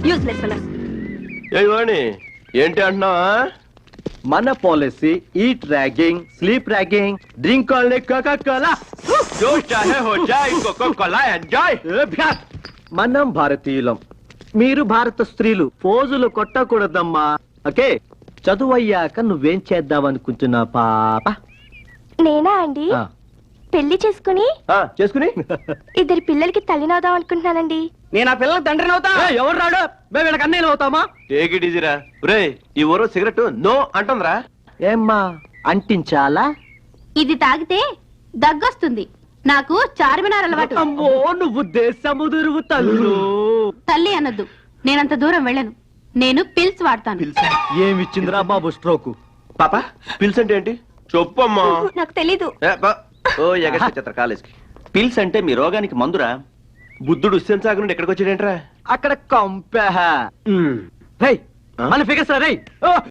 Useless fellows. ఏవాణి ఏంటి అంటున్నావా? మన policy eat ragging, sleep ragging, drink only Coca Cola. जो चाहे हो जाए कोको कोला एंजॉय. మనం భారతీయులం, మీరు భారత స్త్రీలు. పోజులు కొట్టకూడదమ్మా. ఓకే, చదువు అయ్యాక నువ్వేం చేద్దాం అనుకుంటున్నా పాప? నేనా అండి? పెళ్లి చేసుకుని చేసుకుని ఇద్దరు పిల్లలకి తల్లినవుదాం అనుకుంటున్నానండి. నేను ఆ పిల్లలకు తండ్రిని అవుతా. ఎవరు రాడు? మేము వీళ్ళకి అన్నయ్యలు అవుతామా? Take it ఈజీరా. రే ఈ ఊరు సిగరెట్ నో అంటుందిరా. ఏమ్మా అంటించాలా? ఇది తాగితే దగ్గొస్తుంది. నాకు చార్మినార్ అలవాటు. అమ్మో, నువ్వు దేశము తల్లు. తల్లి అనొద్దు, నేనంత దూరం వెళ్ళను. నేను పిల్స్ వాడతాను. ఏమిచ్చిందిరా బాబు స్ట్రోక్? పాప పిల్స్ అంటే ఏంటి చెప్పమ్మా. నాకు తెలీదు. ఓ ఎగచ్చేత్ర కాలేజ్కి. పిల్స్ అంటే మీ రోగానికి మందురా. బుద్ధుడు ఉస్సెన్ సాగు నుండి ఎక్కడికి వచ్చాడేంట్రా? అక్కడ కంపె మన ఫిగర్స్ రా.